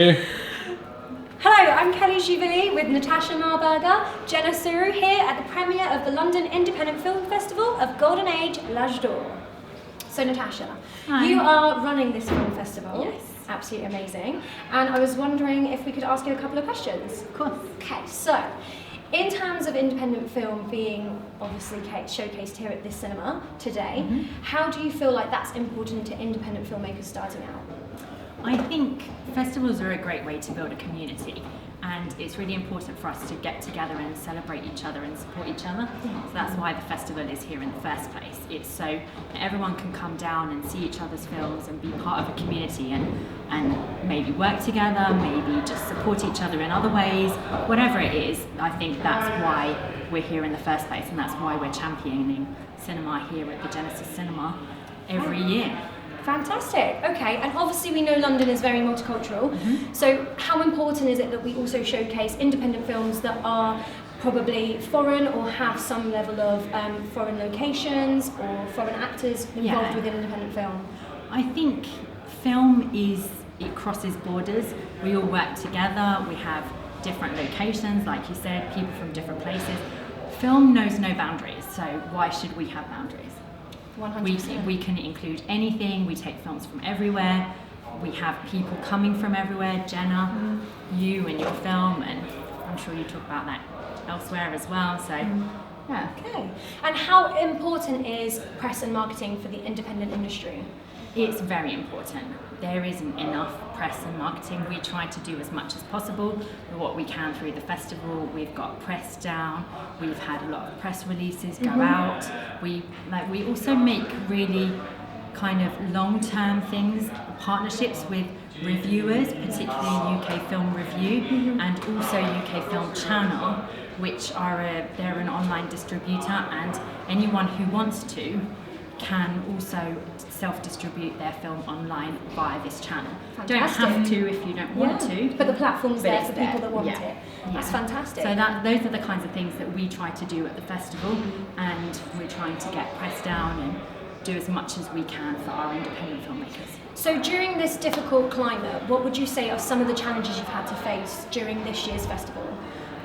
Hello, I'm Kelly Jubilee with Natasha Marburger, Jenna Suru here at the premiere of the London Independent Film Festival of Golden Age L'Âge d'Or. So Natasha, Hi. You are running this film festival. Yes. Absolutely amazing. And I was wondering if we could ask you a couple of questions. Of course. Okay, so in terms of independent film being obviously showcased here at this cinema today, how do you feel like that's important to independent filmmakers starting out? I think festivals are a great way to build a community, and it's really important for us to get together and celebrate each other and support each other. So that's why the festival is here in the first place. It's so that everyone can come down and see each other's films and be part of a community and maybe work together, maybe just support each other in other ways, whatever it is. I think that's why we're here in the first place, and that's why we're championing cinema here at the Genesis Cinema every year. Fantastic. Okay, and obviously we know London is very multicultural. So how important is it that we also showcase independent films that are probably foreign or have some level of foreign locations or foreign actors involved within independent film? I think film it crosses borders. We all work together. We have different locations, like you said, people from different places. Film knows no boundaries, so why should we have boundaries? 100%. We can include anything. We take films from everywhere. We have people coming from everywhere. Jenna, you and your film, and I'm sure you talk about that elsewhere as well. So, yeah. Okay. And how important is press and marketing for the independent industry? It's very important. There isn't enough press and marketing. We try to do as much as possible with what we can through the festival. We've got press down. We've had a lot of press releases go out. We also make really kind of long-term things, partnerships with reviewers, particularly UK Film Review and also UK Film Channel, which are they're an online distributor, and anyone who wants to can also self-distribute their film online via this channel. Fantastic. Don't have to if you don't want to. But the platform's there it's for people there. that want it. That's fantastic. So those are the kinds of things that we try to do at the festival, and we're trying to get press down and do as much as we can for our independent filmmakers. So during this difficult climate, what would you say are some of the challenges you've had to face during this year's festival?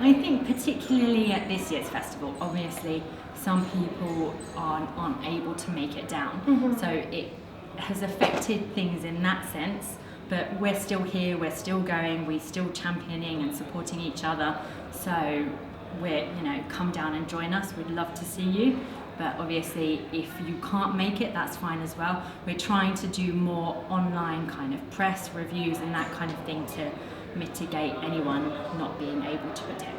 I think particularly at this year's festival, obviously some people aren't able to make it down. So it has affected things in that sense, but we're still here, we're still going, we're still championing and supporting each other. So we're, come down and join us. We'd love to see you. But obviously, if you can't make it, that's fine as well. We're trying to do more online kind of press reviews and that kind of thing to mitigate anyone not being able to attend.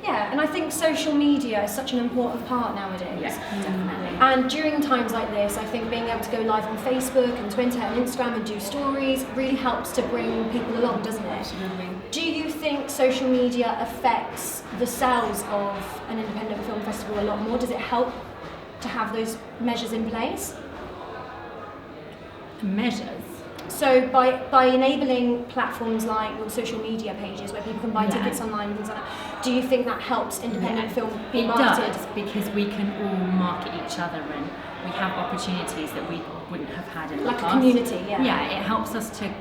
Yeah, and I think social media is such an important part nowadays. Yeah, definitely. And during times like this, I think being able to go live on Facebook and Twitter and Instagram and do stories really helps to bring people along, doesn't it? Absolutely. Do you think social media affects the sales of an independent film festival a lot more? Does it help to have those measures in place? Measures? So by enabling platforms like your social media pages where people can buy tickets online and things like that, do you think that helps independent film be marketed? It does, because we can all market each other and we have opportunities that we wouldn't have had in the past. Like a community, yeah. Yeah, it helps us to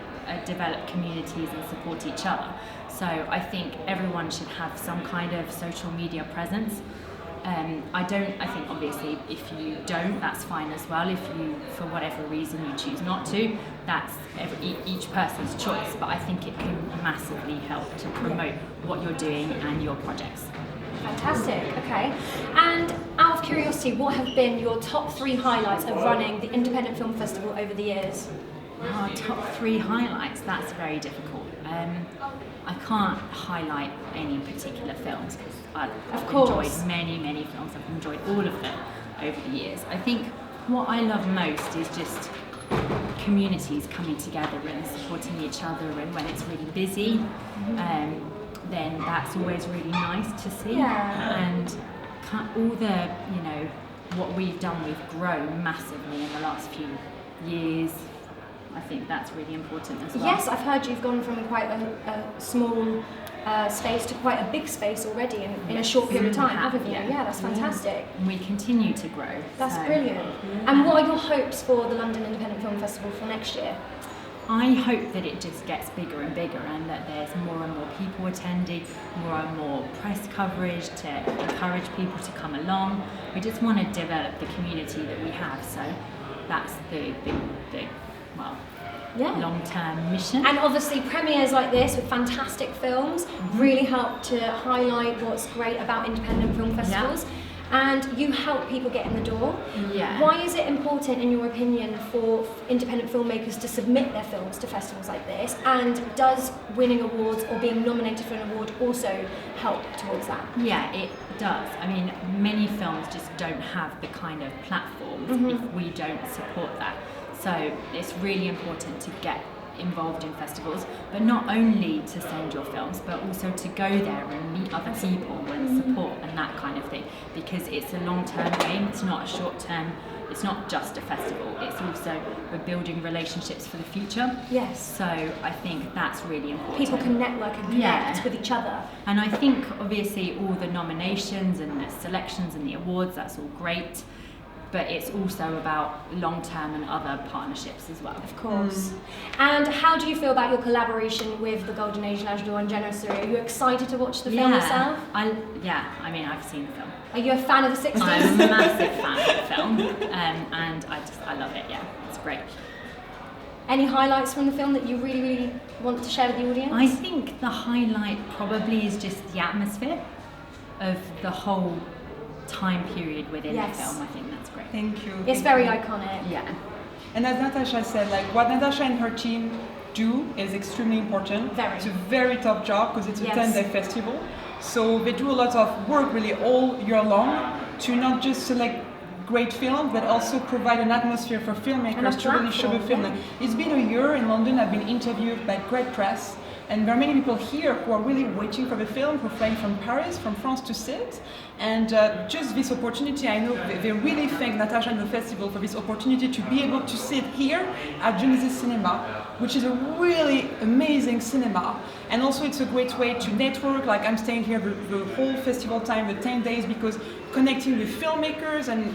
develop communities and support each other. So I think everyone should have some kind of social media presence. I think obviously if you don't, that's fine as well. If you, for whatever reason, you choose not to, that's each person's choice. But I think it can massively help to promote what you're doing and your projects. Fantastic, okay. And out of curiosity, what have been your top 3 highlights of running the Independent Film Festival over the years? Our top 3 highlights, that's very difficult. I can't highlight any particular films because I've enjoyed many films. I've enjoyed all of them over the years. I think what I love most is just communities coming together and supporting each other, and when it's really busy, then that's always really nice to see. And all the, what we've done, we've grown massively in the last few years. I think that's really important as well. Yes, I've heard you've gone from quite a small space to quite a big space already in a short period of time, haven't you? Yeah, that's fantastic. And we continue to grow. That's brilliant. And what are your hopes for the London Independent Film Festival for next year? I hope that it just gets bigger and bigger, and that there's more and more people attending, more and more press coverage to encourage people to come along. We just want to develop the community that we have, so that's the long-term mission. And obviously premieres like this with fantastic films really help to highlight what's great about independent film festivals. And you help people get in the door. Yeah. Why is it important, in your opinion, for independent filmmakers to submit their films to festivals like this? And does winning awards or being nominated for an award also help towards that? Yeah, it does. I mean, many films just don't have the kind of platforms if we don't support that. So it's really important to get involved in festivals, but not only to send your films, but also to go there and meet other people and support and that kind of thing, because it's a long-term game. It's not a short-term, it's not just a festival, it's also, we're building relationships for the future. Yes. So I think that's really important. People can network and connect with each other. And I think obviously all the nominations and the selections and the awards, that's all great, but it's also about long-term and other partnerships as well. Of course. And how do you feel about your collaboration with the Golden Age L'Âge d'Or and Jenna Suru? Are you excited to watch the film yourself? I mean, I've seen the film. Are you a fan of the 60s? I'm a massive fan of the film, and I love it, yeah, it's great. Any highlights from the film that you really, really want to share with the audience? I think the highlight probably is just the atmosphere of the whole time period within the film. I think that's great. Thank you. It's very iconic. Yeah. And as Natasha said, like what Natasha and her team do is extremely important. It's a very tough job because it's a 10-day festival. So they do a lot of work really all year long to not just select great films, but also provide an atmosphere for filmmakers to really show the film. Like, it's been a year in London. I've been interviewed by great press. And there are many people here who are really waiting for the film, who are flying from Paris, from France to see it. And just this opportunity, I know they really thank Natasha and the festival for this opportunity to be able to see it here at Genesis Cinema, which is a really amazing cinema. And also it's a great way to network, like I'm staying here the whole festival time, the 10 days, because connecting with filmmakers and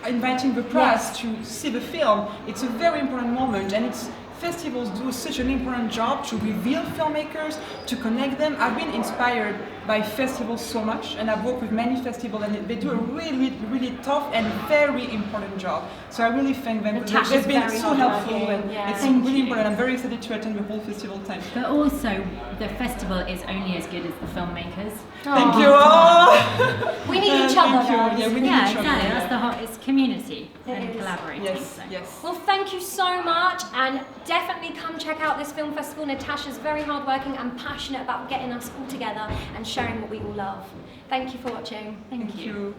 inviting the press to see the film, it's a very important moment, and festivals do such an important job to reveal filmmakers, to connect them. I've been inspired by festivals so much, and I've worked with many festivals, and they do a really, really tough and very important job. So I really thank them. They've been so helpful, and it's really important. I'm very excited to attend the whole festival time. But also, the festival is only as good as the filmmakers. Thank you. Oh. We need each other, guys. Yeah, we need each other. Exactly. That's the whole. It's community and collaborating. Yes, yes. Well, thank you so much, and definitely come check out this film festival. Natasha's very hardworking and passionate about getting us all together and sharing what we all love. Thank you for watching. Thank you.